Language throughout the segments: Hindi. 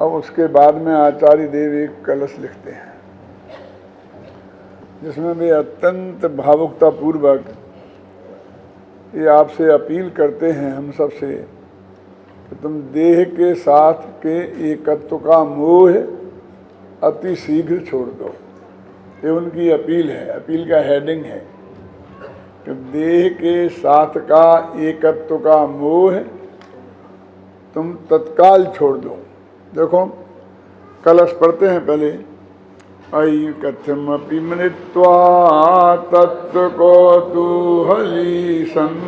अब उसके बाद में आचार्य देव एक कलश लिखते हैं जिसमें वे अत्यंत भावुकता पूर्वक ये आपसे अपील करते हैं हम सब से कि तुम देह के साथ के एकत्व का मोह अति शीघ्र छोड़ दो। ये उनकी अपील है, अपील का हेडिंग है कि देह के साथ का एकत्व का मोह तुम तत्काल छोड़ दो। देखो कलश पढ़ते हैं पहले। अयि कथमपि मृत्वा तत्व को तूहलीसन्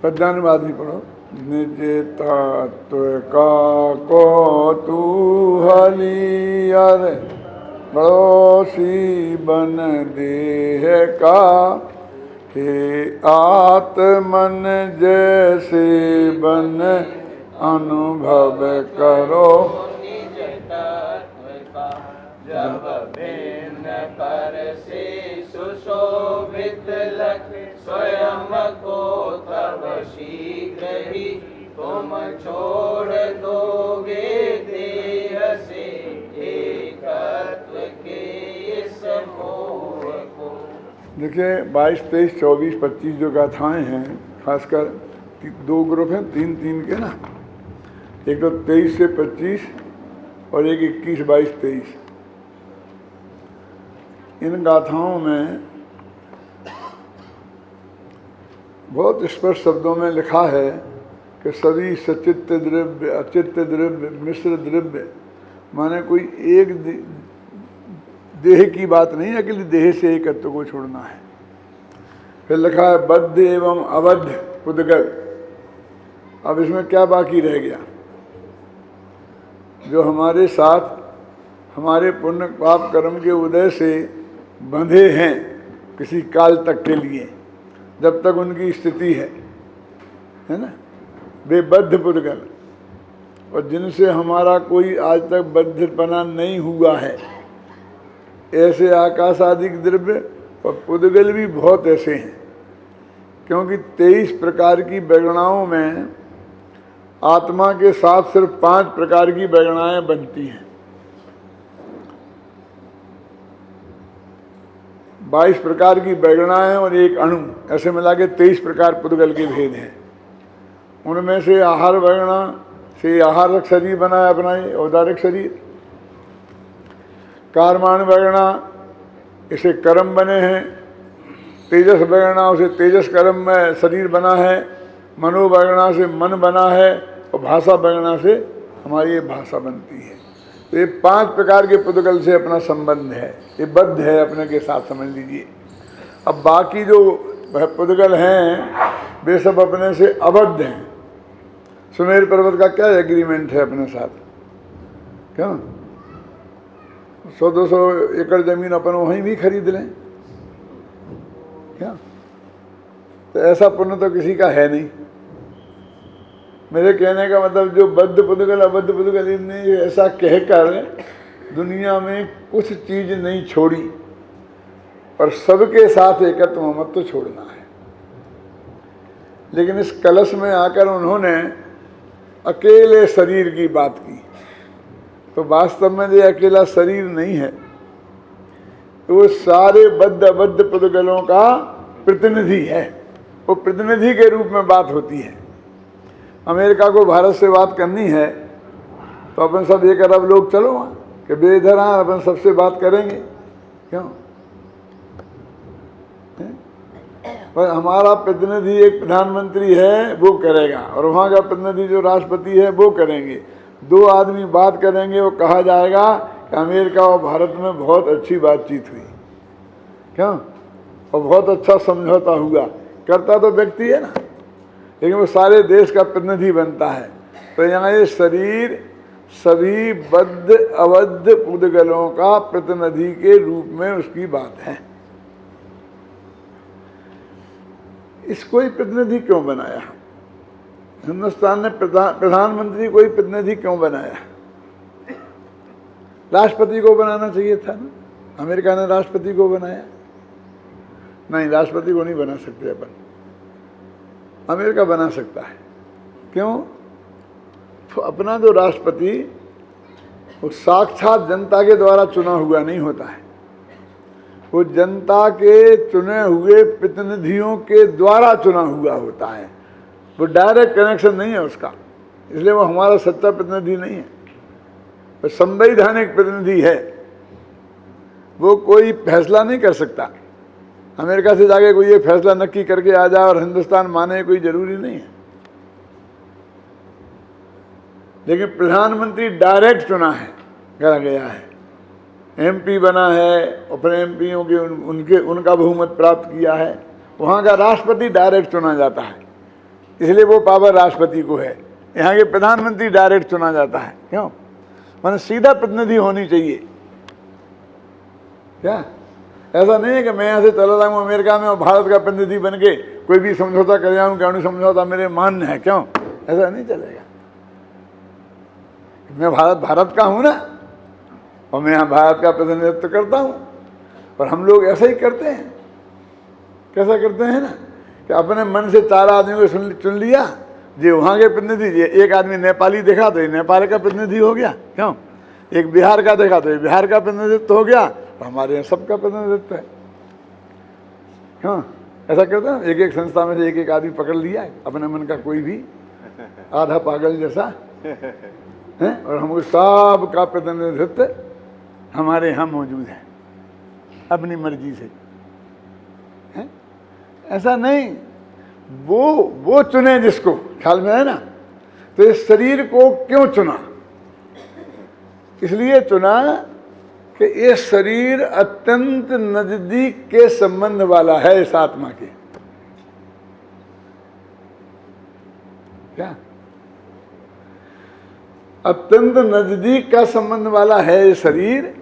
पद्यानुवाद भी पढ़ो। निज तत्व का को तूहलियर पड़ोसी बन देह का, हे आत्मन जैसे बन अनुभव करो। जब भिन्न कर से सुशोभित लख स्वयं को तब शीघ्र ही तुम छोड़ दोगे देह से एकत्व के इस मोह को। देखिए 22, 23, 24, 25 जो गाथाएं हैं, खासकर दो ग्रुप हैं 3-3 के ना, एक तो 23 से 25 और एक 21, 22, 23। इन गाथाओं में बहुत स्पष्ट शब्दों में लिखा है कि सभी सचित्त द्रव्य, अचित्त द्रव्य, मिश्र द्रव्य, माने कोई एक देह की बात नहीं है कि देह से एकत्व को छोड़ना है। फिर लिखा है बद्ध एवं अबद्ध पुद्गल। अब इसमें क्या बाकी रह गया? जो हमारे साथ हमारे पुण्य पाप कर्म के उदय से बंधे हैं किसी काल तक के लिए, जब तक उनकी स्थिति है ना, वे बद्ध पुद्गल, और जिनसे हमारा कोई आज तक बद्धपना नहीं हुआ है, ऐसे आकाश आदि द्रव्य और पुद्गल भी बहुत ऐसे हैं। क्योंकि 23 प्रकार की वैगणाओं में आत्मा के साथ सिर्फ 5 प्रकार की वैगणाएं बनती हैं। 22 प्रकार की वैगणाएं और एक अणु, ऐसे मिला के 23 प्रकार पुद्गल के भेद हैं। उनमें से आहार वैगणा से आहारक शरीर बना है अपना ये औदारिक शरीर। कारमान वैगणा इसे कर्म बने हैं। तेजस वैगणा से तेजस कर्म में शरीर बना है। मनोवैगणा से मन बना है और भाषा वैगणा से हमारी ये भाषा बनती है। तो ये 5 प्रकार के पुद्गल से अपना संबंध है, ये बद्ध है अपने के साथ, समझ लीजिए। अब बाकी जो पुद्गल हैं वे सब अपने से अबद्ध हैं। सुमेर पर्वत का क्या एग्रीमेंट है अपने साथ? क्यों 100-200 एकड़ जमीन अपन वहीं भी खरीद लें क्या? तो ऐसा पुण्य तो किसी का है नहीं। मेरे कहने का मतलब जो बद्ध पुद्गल अबद्ध पुद्गल ने ऐसा कहकर दुनिया में कुछ चीज नहीं छोड़ी, पर सबके साथ एकत्व मत तो छोड़ना है। लेकिन इस कलश में आकर उन्होंने अकेले शरीर की बात की, तो वास्तव में ये अकेला शरीर नहीं है, तो वो सारे बद्ध अबद्ध पुद्गलों का प्रतिनिधि है। वो प्रतिनिधि के रूप में बात होती है। अमेरिका को भारत से बात करनी है तो अपन सब 1 अरब लोग चलो वहाँ कि वे इधर आए, अपन सबसे बात करेंगे। क्यों? पर हमारा प्रतिनिधि एक प्रधानमंत्री है वो करेगा, और वहाँ का प्रतिनिधि जो राष्ट्रपति है वो करेंगे। 2 आदमी बात करेंगे, वो कहा जाएगा कि अमेरिका और भारत में बहुत अच्छी बातचीत हुई। क्यों? और बहुत अच्छा समझौता हुआ। करता तो व्यक्ति है ना, लेकिन वो सारे देश का प्रतिनिधि बनता है। तो यहाँ ये शरीर सभी बद्ध अबद्ध पुद्गलों का प्रतिनिधि के रूप में उसकी बात है। इसको ही प्रतिनिधि क्यों बनाया? हिंदुस्तान ने प्रधानमंत्री कोई प्रतिनिधि क्यों बनाया? राष्ट्रपति को बनाना चाहिए था ना। अमेरिका ने राष्ट्रपति को बनाया। नहीं, राष्ट्रपति को नहीं बना सकते अपन, अमेरिका बना सकता है। क्यों? तो अपना जो राष्ट्रपति वो साक्षात जनता के द्वारा चुना हुआ नहीं होता है, वो जनता के चुने हुए प्रतिनिधियों के द्वारा चुना हुआ होता है। वो डायरेक्ट कनेक्शन नहीं है उसका, इसलिए वो हमारा सच्चा प्रतिनिधि नहीं है। वो संवैधानिक प्रतिनिधि है, वो कोई फैसला नहीं कर सकता। अमेरिका से जाके कोई ये फैसला नक्की करके आ जाए और हिंदुस्तान माने, कोई जरूरी नहीं है। लेकिन प्रधानमंत्री डायरेक्ट चुना है, करा गया है, एमपी बना है, अपने एमपीओं के उनका बहुमत प्राप्त किया है। वहाँ का राष्ट्रपति डायरेक्ट चुना जाता है, इसलिए वो पावर राष्ट्रपति को है। यहाँ के प्रधानमंत्री डायरेक्ट चुना जाता है। क्यों? माने सीधा प्रतिनिधि होनी चाहिए। क्या ऐसा नहीं है कि मैं यहाँ से चला जाऊँ अमेरिका में और भारत का प्रतिनिधि बन के कोई भी समझौता कर जाऊँ कि अणु समझौता मेरे मान्य है? क्यों? ऐसा नहीं चलेगा। मैं भारत का हूँ ना, और मैं यहाँ भारत का प्रतिनिधित्व करता हूँ। और हम लोग ऐसा ही करते हैं। कैसा करते हैं ना कि अपने मन से 4 आदमियों को चुन लिया, जी वहाँ के प्रतिनिधि, जी एक आदमी नेपाली देखा तो ये नेपाल का प्रतिनिधि हो गया। क्यों? एक बिहार का देखा तो ये बिहार का प्रतिनिधित्व हो गया। तो हमारे यहाँ सबका प्रतिनिधित्व है। क्यों ऐसा करते हैं? एक एक संस्था में से एक एक आदमी पकड़ लिया है, अपने मन का कोई भी आधा पागल जैसा है, और हमको सब का प्रतिनिधित्व हमारे यहाँ मौजूद है अपनी मर्जी से। है? ऐसा नहीं, वो चुने जिसको, ख्याल में है ना। तो इस शरीर को क्यों चुना? इसलिए चुना कि ये शरीर अत्यंत नजदीक के संबंध वाला है इस आत्मा के। क्या? अत्यंत नजदीक का संबंध वाला है ये शरीर।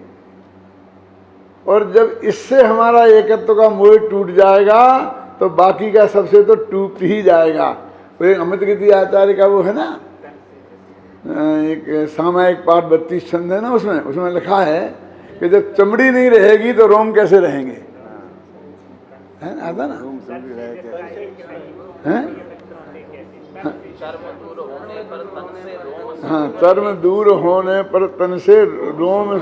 और जब इससे हमारा एकत्व का मोह टूट जाएगा तो बाकी का सबसे तो टूट ही जाएगा। वो एक अमित गिरी आचार्य का वो है ना, एक सामायिक पाठ 32 छंद है ना, उसमें लिखा है कि जब चमड़ी नहीं रहेगी तो रोम कैसे रहेंगे? है ना, आता ना? हैं? हाँ, चर्म दूर होने पर तन से रोम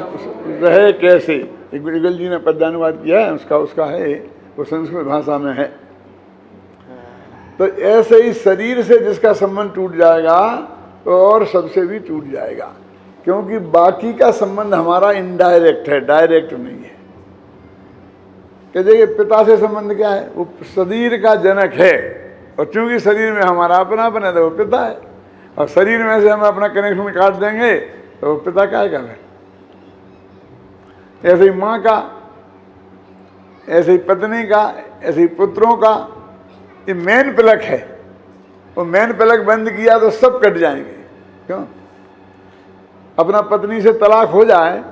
रहे कैसे। इकबाल जी ने पद्यानुवाद किया है, उसका है, वो संस्कृत भाषा में है। तो ऐसे ही शरीर से जिसका संबंध टूट जाएगा तो और सबसे भी टूट जाएगा, क्योंकि बाकी का संबंध हमारा इनडायरेक्ट है, डायरेक्ट नहीं है। कि देखिए पिता से संबंध क्या है? वो शरीर का जनक है, और चूंकि शरीर में हमारा अपनापन है तो वो पिता है। और शरीर में से हम अपना कनेक्शन काट देंगे तो वो पिता क्या है? ऐसे ही माँ का, ऐसे ही पत्नी का, ऐसे ही पुत्रों का, ये मेन प्लग है। वो मेन प्लग बंद किया तो सब कट जाएंगे। क्यों? अपना पत्नी से तलाक हो जाए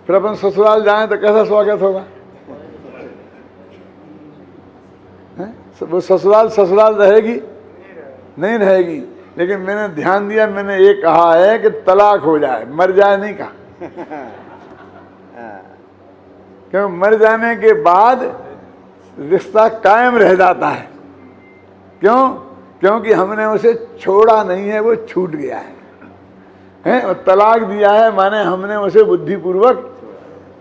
फिर अपन ससुराल जाएं तो कैसा स्वागत होगा? वो ससुराल रहेगी? नहीं रहेगी। लेकिन मैंने ध्यान दिया, मैंने ये कहा है कि तलाक हो जाए, मर जाए नहीं कहा। क्यों? मर जाने के बाद रिश्ता कायम रह जाता है। क्यों? क्योंकि हमने उसे छोड़ा नहीं है, वो छूट गया है। और तलाक दिया है माने हमने उसे बुद्धिपूर्वक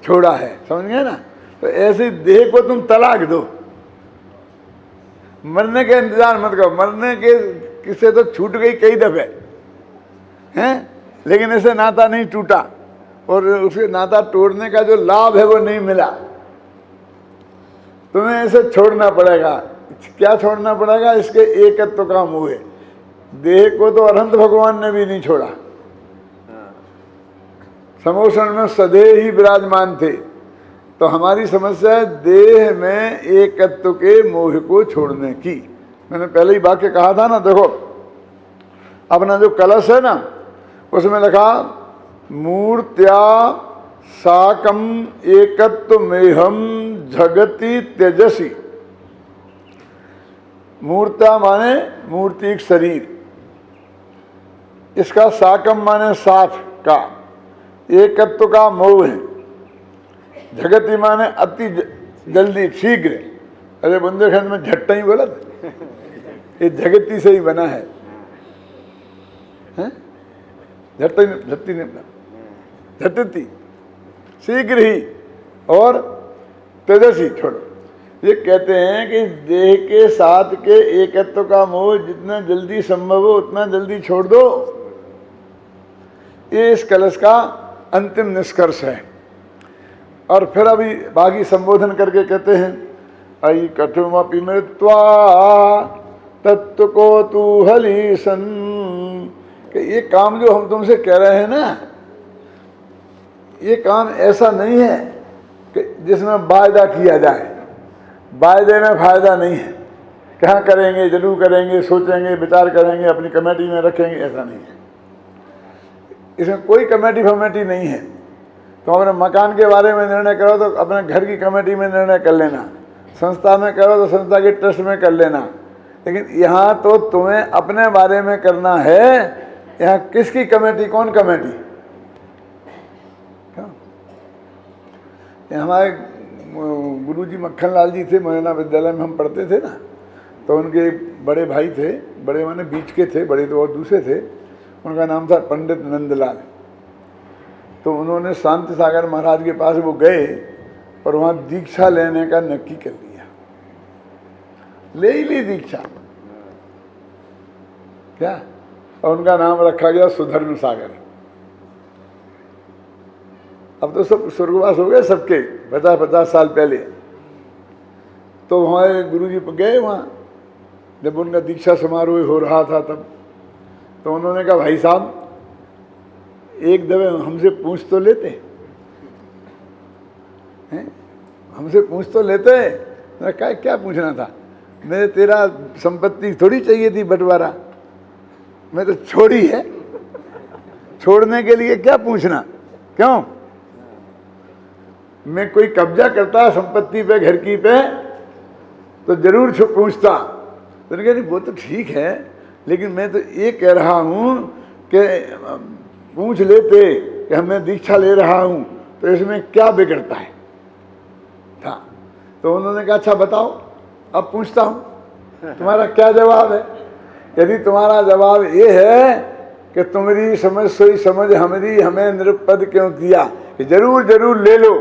छोड़ा है। समझ गए ना? तो ऐसे देह को तुम तलाक दो, मरने के इंतजार मत करो। मरने के किससे तो छूट गई कई दफे हैं, लेकिन ऐसे नाता नहीं टूटा, और उसके नाता तोड़ने का जो लाभ है वो नहीं मिला। तुम्हें ऐसे छोड़ना पड़ेगा। क्या छोड़ना पड़ेगा? इसके एकत्व का मोह है। देह को तो अनंत भगवान ने भी नहीं छोड़ा, समोषण में सदैव ही विराजमान थे। तो हमारी समस्या है देह में एकत्व के मोह को छोड़ने की। मैंने पहले ही वाक्य कहा था ना, देखो अपना जो कलश है ना, उसमें लिखा मूर्त्या साकम एकत्व मेहम जगति तेजसी। मूर्ता माने मूर्तिक शरीर, इसका साकम माने साथ का, एकत्व का मोह है, जगति माने अति जल्दी शीघ्र। अरे बुंदेलखंड में झट्टा ही बोला था, ये जगती से ही बना है, झटती शीघ्र ही और तेजस्वी। छोड़ो, ये कहते हैं कि देह के साथ के एकत्व का मोह जितना जल्दी संभव हो उतना जल्दी छोड़ दो। ये इस कलश का अंतिम निष्कर्ष है। और फिर अभी बाकी संबोधन करके कहते हैं, अयि कठुमपि मृत्वा तत्व को तू हली सन, कि ये काम जो हम तुमसे कह रहे हैं ना, ये काम ऐसा नहीं है कि जिसमें वायदा किया जाए। वायदे में फायदा नहीं है, कहाँ करेंगे, जरूर करेंगे, सोचेंगे, विचार करेंगे, अपनी कमेटी में रखेंगे, ऐसा नहीं है। इसमें कोई कमेटी फमेटी नहीं है। तो अपने मकान के बारे में निर्णय करो तो अपने घर की कमेटी में निर्णय कर लेना, संस्था में करो तो संस्था के ट्रस्ट में कर लेना, लेकिन यहाँ तो तुम्हें अपने बारे में करना है। यहाँ किसकी कमेटी, कौन कमेटी? हमारे गुरुजी मक्खनलाल जी थे, मोहना विद्यालय में हम पढ़ते थे ना, तो उनके बड़े भाई थे, बड़े माने बीच के थे, बड़े तो और दूसरे थे, उनका नाम था पंडित नंदलाल। तो उन्होंने शांति सागर महाराज के पास वो गए और वहाँ दीक्षा लेने का नक्की कर लिया, ले ही ली दीक्षा क्या, और उनका नाम रखा गया सुधर्म सागर। अब तो सब स्वर्गवास हो गए सबके, 50-50 साल पहले। तो हमारे गुरुजी गए वहाँ, जब उनका दीक्षा समारोह हो रहा था तब, तो उन्होंने कहा, भाई साहब एक दफे हमसे पूछ तो लेते हैं, हमसे पूछ तो लेते। मैंने कहा क्या पूछना था, मेरे तेरा संपत्ति थोड़ी चाहिए थी बंटवारा, मैं तो छोड़ी है, छोड़ने के लिए क्या पूछना, क्यों? मैं कोई कब्जा करता संपत्ति पे, घर की पे, तो जरूर पूछता। तो नहीं, वो तो ठीक है, लेकिन मैं तो ये कह रहा हूँ कि पूछ लेते कि मैं दीक्षा ले रहा हूँ, तो इसमें क्या बिगड़ता है था। तो उन्होंने कहा अच्छा बताओ, अब पूछता हूँ तुम्हारा क्या जवाब है। यदि तुम्हारा जवाब ये है कि तुम्हारी समझ सोई समझ हमारी, हमें निरुपद क्यों किया, कि जरूर जरूर ले लो,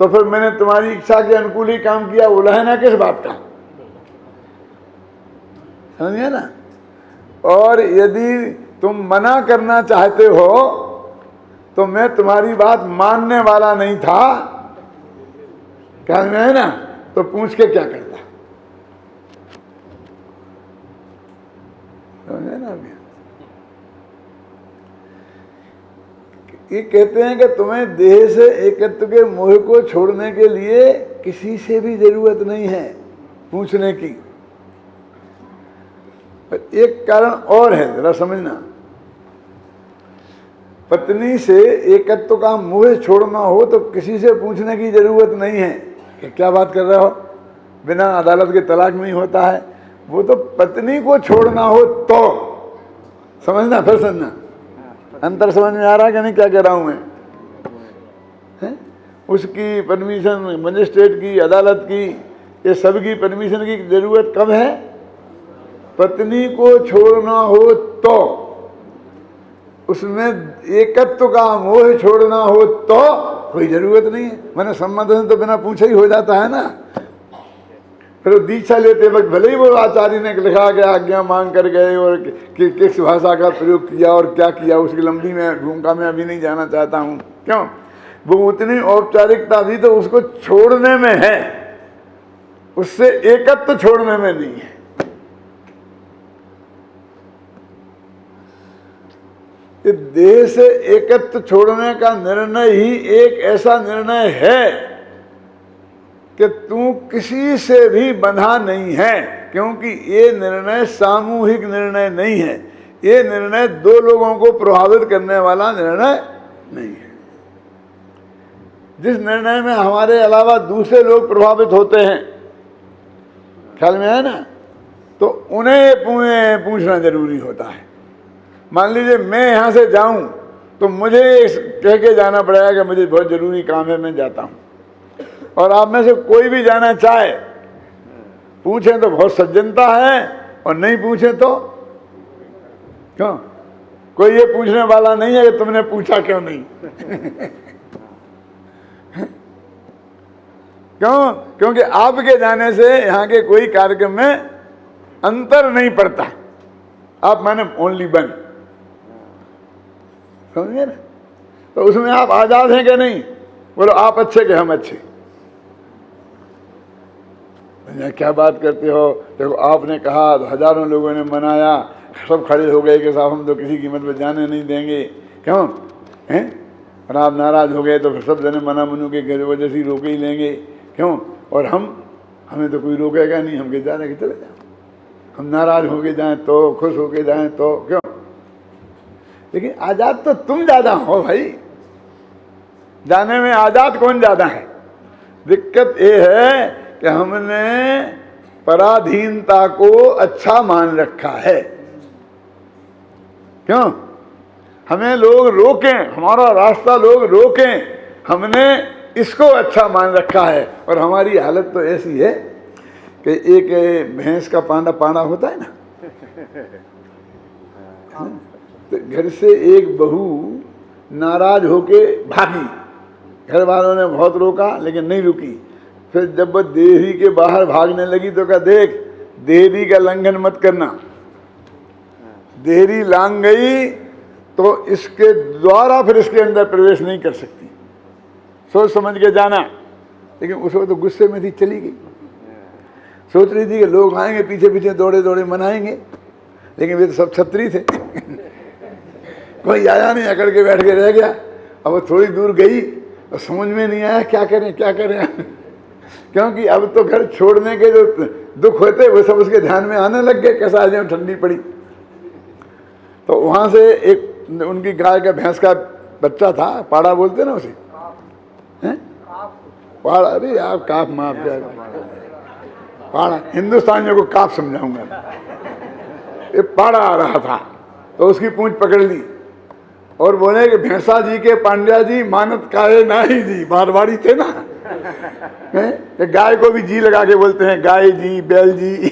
तो फिर मैंने तुम्हारी इच्छा के अनुकूल ही काम किया, उलझना किस बात का, समझिए ना। और यदि तुम मना करना चाहते हो तो मैं तुम्हारी बात मानने वाला नहीं था, क्या है ना, तो पूछ के क्या करता, समझे ना। ये कहते हैं कि तुम्हें देह से एकत्व के मोह को छोड़ने के लिए किसी से भी जरूरत नहीं है पूछने की। पर एक कारण और है, जरा समझना। पत्नी से एकत्व का मोह छोड़ना हो तो किसी से पूछने की जरूरत नहीं है कि क्या बात कर रहे हो, बिना अदालत के तलाक नहीं होता है। वो तो पत्नी को छोड़ना हो तो समझना, फिर समझना, अंतर समझ में आ रहा है कि नहीं क्या कह रहा हूं मैं, है? उसकी परमिशन, मजिस्ट्रेट की, अदालत की, ये सब की परमिशन की जरूरत कब है? पत्नी को छोड़ना हो तो, उसमें एकत्व का मोह छोड़ना हो तो कोई जरूरत नहीं है। मैंने संबंध तो बिना पूछे ही हो जाता है ना। फिर दीक्षा लेते वक्त भले ही वो आचार्य ने लिखा गया, आज्ञा मांग कर गए और किस भाषा का प्रयोग किया और क्या किया, उसकी लंबी में भूमिका में अभी नहीं जाना चाहता हूँ। क्यों? वो उतनी औपचारिकता भी तो उसको छोड़ने में है, उससे एकत्व छोड़ने में नहीं है। देह से एकत्व छोड़ने का निर्णय ही एक ऐसा निर्णय है कि तू किसी से भी बंधा नहीं है, क्योंकि ये निर्णय सामूहिक निर्णय नहीं है, ये निर्णय दो लोगों को प्रभावित करने वाला निर्णय नहीं है। जिस निर्णय में हमारे अलावा दूसरे लोग प्रभावित होते हैं, ख्याल में है ना, तो उन्हें पूछना जरूरी होता है। मान लीजिए मैं यहाँ से जाऊं तो मुझे कह के जाना पड़ेगा कि मुझे बहुत जरूरी काम है, मैं जाता हूं। और आप में से कोई भी जाना चाहे, पूछें तो बहुत सज्जनता है, और नहीं पूछे तो क्यों? कोई ये पूछने वाला नहीं है कि तुमने पूछा क्यों नहीं। क्यों? क्योंकि आपके जाने से यहाँ के कोई कार्यक्रम में अंतर नहीं पड़ता। आप माने ओनली वन, समझे ना? तो उसमें आप आजाद हैं कि नहीं? बोलो आप अच्छे कि हम अच्छे? क्या बात करते हो? देखो आपने कहा तो हजारों लोगों ने मनाया, सब खड़े हो गए कि साहब हम तो किसी कीमत पर जाने नहीं देंगे, क्यों हैं? और आप नाराज हो गए तो फिर सब जने मना मनू के वजह से रोके ही लेंगे, क्यों? और हमें तो कोई रोकेगा नहीं, हम के जा रहे चले जाओ। हम नाराज होके जाएं तो, खुश होके जाएं तो, क्यों? लेकिन आजाद तो तुम ज्यादा हो भाई, जाने में आजाद कौन ज्यादा है? दिक्कत ये है कि हमने पराधीनता को अच्छा मान रखा है। क्यों? हमें लोग रोकें, हमारा रास्ता लोग रोकें, हमने इसको अच्छा मान रखा है। और हमारी हालत तो ऐसी है कि एक भैंस का पाना होता है ना, तो घर से एक बहू नाराज होके भागी, घर वालों ने बहुत रोका लेकिन नहीं रुकी। फिर जब वो देहरी के बाहर भागने लगी तो कहा देख, देहरी का लंघन मत करना, देहरी लांग गई तो इसके द्वारा फिर इसके अंदर प्रवेश नहीं कर सकती, सोच समझ के जाना। लेकिन उस वक्त तो गुस्से में थी, चली गई। सोच रही थी कि लोग आएंगे पीछे पीछे दौड़े दौड़े मनाएंगे, लेकिन वे तो सब छत्री थे। कोई आया नहीं, अकड़ के बैठ के रह गया। अब वो थोड़ी दूर गई और समझ में नहीं आया क्या करें क्या करें, क्योंकि अब तो घर छोड़ने के जो दुख होते वो सब उसके ध्यान में आने लग गए। कैसा आज ठंडी पड़ी तो वहां से एक उनकी गाय का भैंस का बच्चा था, पाड़ा बोलते ना उसे, पाड़ा। अरे आप काफ माफ जाए, पाड़ा हिंदुस्तानियों को काफ समझाऊंगा। ये पाड़ा आ रहा था तो उसकी पूंछ पकड़ ली और बोले कि भैंसा जी के पांड्या जी मानत काहे नाही जी, मारवाड़ी थे ना, है? गाय को भी जी लगा के बोलते हैं, गाय जी, बैल जी।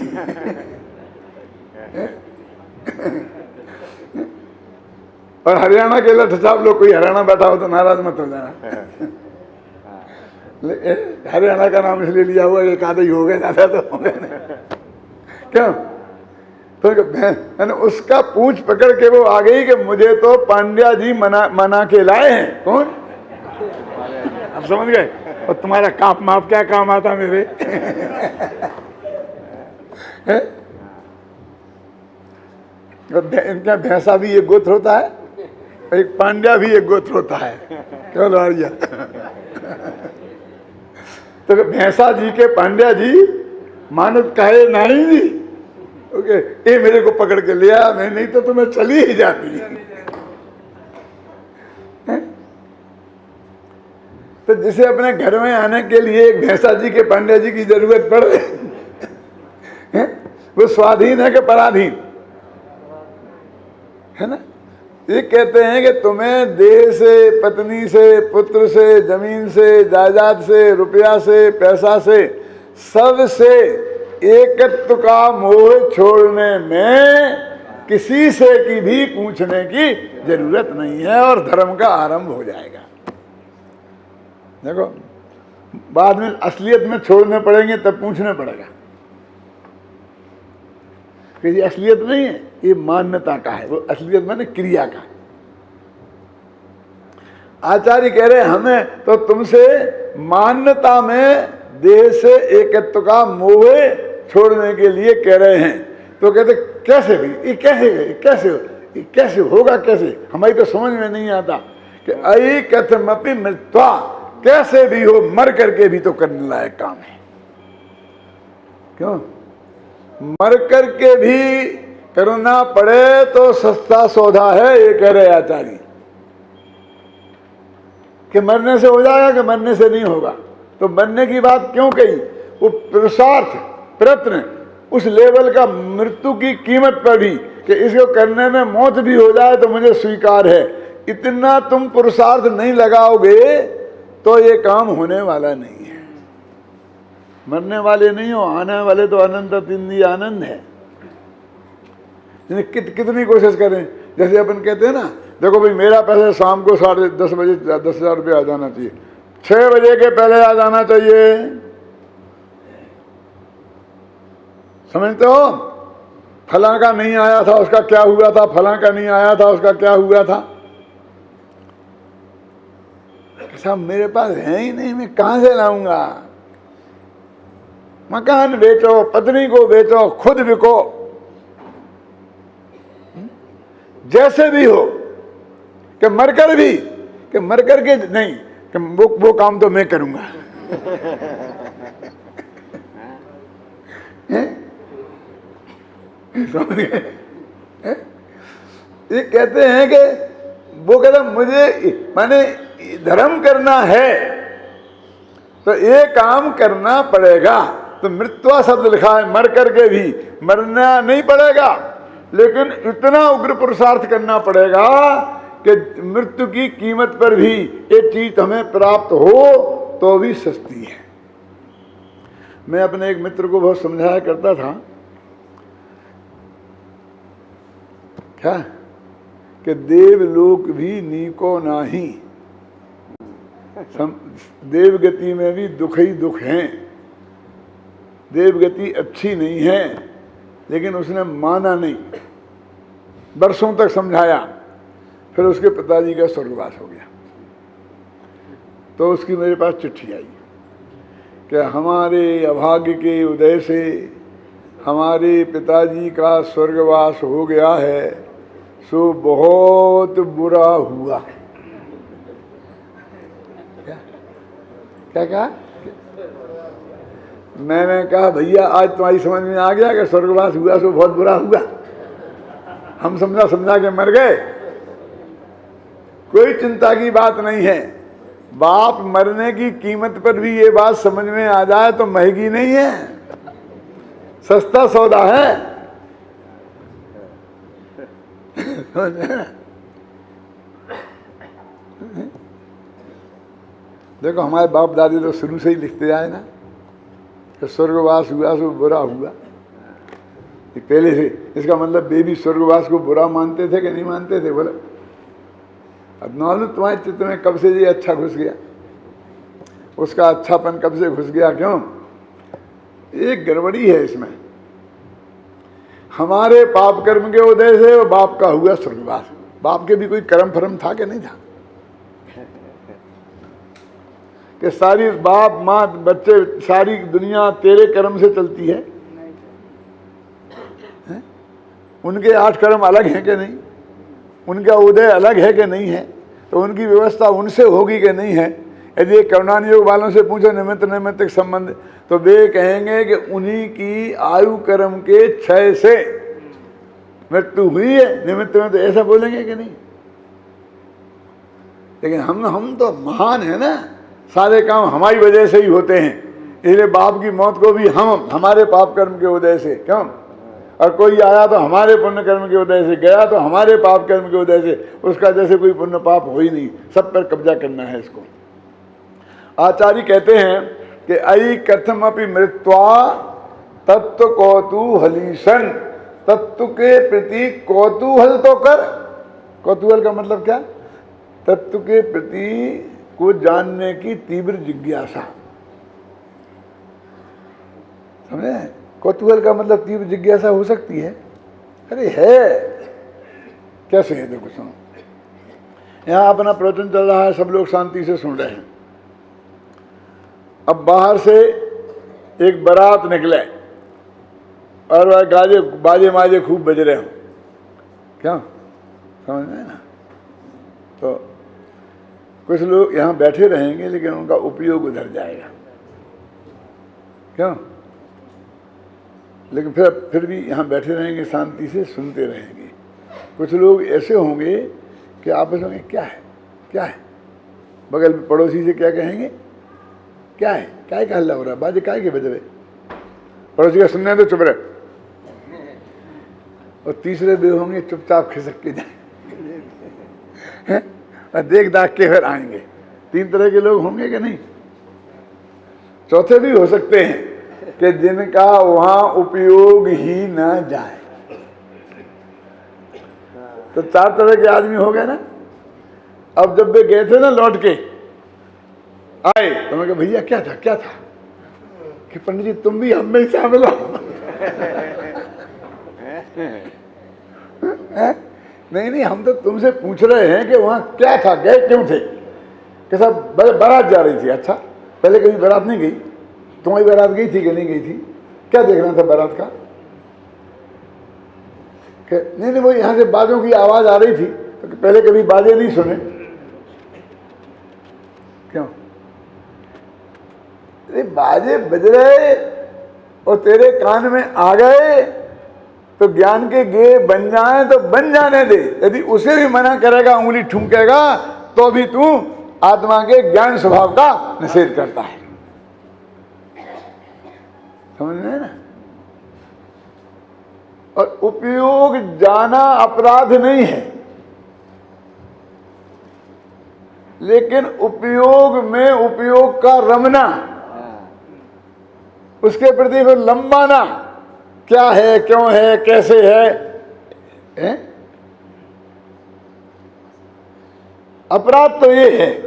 और हरियाणा के लठ साहब लोग, कोई हरियाणा बैठा हो तो नाराज मत हो जाना। हरियाणा का नाम इसलिए लिया हुआ एक आधा ही हो गए, ज्यादा तो हो गए। क्यों? तो उसका पूंछ पकड़ के वो आ गई कि मुझे तो पांड्या जी मना के लाए हैं। कौन? आप समझ गए? और तुम्हारा काप माप क्या काम आता मेरे? इनका भैंसा भी एक गोत्र होता है, एक पांड्या भी एक गोत्र होता है। क्यों लाड़िया? तो भैंसा जी के पांड्या जी मानत कहे नहीं जी, ओके, ये मेरे को पकड़ के लिया, मैं नहीं तो तुम्हें चली ही जाती। तो जिसे अपने घर में आने के लिए एक भैंसा जी के पांड्या जी की जरूरत पड़ रही, वो स्वाधीन है कि पराधीन है ना? ये कहते हैं कि तुम्हें देह से, पत्नी से, पुत्र से, जमीन से, जायदाद से, रुपया से, पैसा से, सब से एकत्व का मोह छोड़ने में किसी से की भी पूछने की जरूरत नहीं है और धर्म का आरंभ हो जाएगा। देखो बाद में असलियत में छोड़ने पड़ेंगे तब पूछना पड़ेगा। ये असलियत नहीं है, ये मान्यता का है। वो असलियत माने क्रिया का। आचार्य कह रहे हमें तो तुमसे मान्यता में देह से एकत्व का मोह छोड़ने के लिए कह रहे हैं। तो कहते कैसे भी, ये कैसे होगा, कैसे? हमारी तो समझ में नहीं आता कि अई कथमपि मृत्वा, कैसे भी हो मर करके भी तो करने लायक काम है। क्यों? मर करके भी करना पड़े तो सस्ता सौदा है, ये कह रहे आचार्य। कि मरने से हो जाएगा कि मरने से नहीं होगा। तो मरने की बात क्यों कही? वो पुरुषार्थ प्रयत्न उस लेवल का मृत्यु की कीमत पर भी कि इसको करने में मौत भी हो जाए तो मुझे स्वीकार है, इतना तुम पुरुषार्थ नहीं लगाओगे तो ये काम होने वाला नहीं है। मरने वाले नहीं हो, आने वाले तो अनंत तिंदी आनंद है। कितनी कोशिश करें, जैसे अपन कहते हैं ना, देखो भाई मेरा पैसा शाम को 10:30 बजे 10,000 रुपये आ जाना चाहिए, 6 बजे के पहले आ जाना चाहिए, समझते हो? फलां का नहीं आया था उसका क्या हुआ था, फलां का नहीं आया था उसका क्या हुआ था। साहब मेरे पास है ही नहीं, मैं कहां से लाऊंगा? मकान बेचो, पत्नी को बेचो, खुद बिको, जैसे भी हो, कि मरकर भी, कि मरकर के नहीं, कि वो काम तो मैं करूंगा। ये कहते हैं कि वो कहते मुझे माने धर्म करना है तो ये काम करना पड़ेगा। तो मृत्वा शब्द लिखा है, मर करके भी मरना नहीं पड़ेगा, लेकिन इतना उग्र पुरुषार्थ करना पड़ेगा कि मृत्यु की कीमत पर भी ये चीज हमें प्राप्त हो तो भी सस्ती है। मैं अपने एक मित्र को बहुत समझाया करता था क्या कि देवलोक भी नीको नाही, देवगति में भी दुख ही दुख हैं। देवगति अच्छी नहीं है, लेकिन उसने माना नहीं, बरसों तक समझाया, फिर उसके पिताजी का स्वर्गवास हो गया। तो उसकी मेरे पास चिट्ठी आई कि हमारे अभाग्य के उदय से हमारे पिताजी का स्वर्गवास हो गया है, सो बहुत बुरा हुआ। क्या कहा? मैंने कहा भैया आज तुम्हारी समझ में आ गया कि स्वर्गवास हुआ सो बहुत बुरा हुआ। हम समझा के मर गए, कोई चिंता की बात नहीं है। बाप मरने की कीमत पर भी ये बात समझ में आ जाए तो महंगी नहीं है, सस्ता सौदा है। देखो हमारे बाप दादी तो शुरू से ही लिखते आए ना कि स्वर्गवास हुआ सो बुरा हुआ, ये पहले से। इसका मतलब वे भी स्वर्गवास को बुरा मानते थे कि नहीं मानते थे? बोले अब मालूम तुम्हारे चित्त में कब से ये अच्छा घुस गया, उसका अच्छापन कब से घुस गया? क्यों? एक गड़बड़ी है इसमें। हमारे पाप कर्म के उदय से वो बाप का हुआ स्वर्गवास। बाप के भी कोई कर्म फर्म था कि नहीं था? कि सारी बाप माँ बच्चे सारी दुनिया तेरे कर्म से चलती है? उनके 8 कर्म अलग हैं कि नहीं? उनका उदय अलग है कि नहीं है? तो उनकी व्यवस्था उनसे होगी कि नहीं है? यदि करुणानियोग वालों से पूछो निमित्त नैमित्तिक संबंध, तो वे कहेंगे कि उन्हीं की आयु कर्म के क्षय से मृत्यु हुई है, निमित्त में तो ऐसा बोलेंगे कि नहीं? लेकिन हम तो महान है ना, सारे काम हमारी वजह से ही होते हैं। इसलिए बाप की मौत को भी हम हमारे पाप कर्म के उदय से, क्यों? और कोई आया तो हमारे पुण्य कर्म के उदय से, गया तो हमारे पाप कर्म के उदय से। उसका जैसे कोई पुण्य पाप हो ही नहीं, सब पर कब्जा करना है इसको। आचार्य कहते हैं कि अयि कथमपि मृत्वा तत्व कौतूहलीशन, तत्व के प्रति कौतूहल तो कर। कौतूहल का मतलब क्या? तत्व के प्रति को जानने की तीव्र जिज्ञासा, समझे? कौतूहल का मतलब तीव्र जिज्ञासा हो सकती है। अरे है, कैसे है? देखो सुनो, यहाँ अपना प्रवचन चल रहा है, सब लोग शांति से सुन रहे हैं। अब बाहर से एक बारात निकले और वह गाजे बाजे माजे खूब बज रहे हो, क्या समझ में ना? तो कुछ लोग यहाँ बैठे रहेंगे, लेकिन उनका उपयोग उधर जाएगा, क्यों? लेकिन फिर भी यहाँ बैठे रहेंगे, शांति से सुनते रहेंगे। कुछ लोग ऐसे होंगे कि आपस में क्या है क्या है, बगल पड़ोसी से क्या कहेंगे, क्या है, क्या का हल्ला हो रहा है, बाजे काय के बज रहे? पड़ोसी का सुनने तो चुप रहे। और तीसरे भी होंगे चुपचाप खिसक के जाएंगे और देख दाख के फिर आएंगे। 3 तरह के लोग होंगे कि नहीं? चौथे भी हो सकते हैं कि जिनका वहां उपयोग ही ना जाए। तो 4 तरह के आदमी हो गए ना। अब जब वे गए थे ना, लौट के आए तो मैं कहा भैया क्या था क्या था? कि पंडित जी तुम भी हम में ही शामिल हो। नहीं नहीं, हम तो तुमसे पूछ रहे हैं कि वहां क्या था, गए क्यों थे? कि साहब बारात जा रही थी। अच्छा, पहले कभी बारात नहीं गई? तुम्हारी बारात गई थी कि नहीं गई थी? क्या देखना था बारात का? कि नहीं वो यहां से बाजों की आवाज आ रही थी, तो पहले कभी बाजे नहीं सुने? क्यों? अरे बाजे बज रहे और तेरे कान में आ गए तो ज्ञान के गे बन जाए तो बन जाने दे। यदि उसे भी मना करेगा, उंगली ठुमकेगा, तो भी तू आत्मा के ज्ञान स्वभाव का निषेध करता है। समझ में ना? और उपयोग जाना अपराध नहीं है, लेकिन उपयोग में उपयोग का रमना, उसके प्रति फिर लंबाना, क्या है, क्यों है, कैसे है? अपराध तो ये है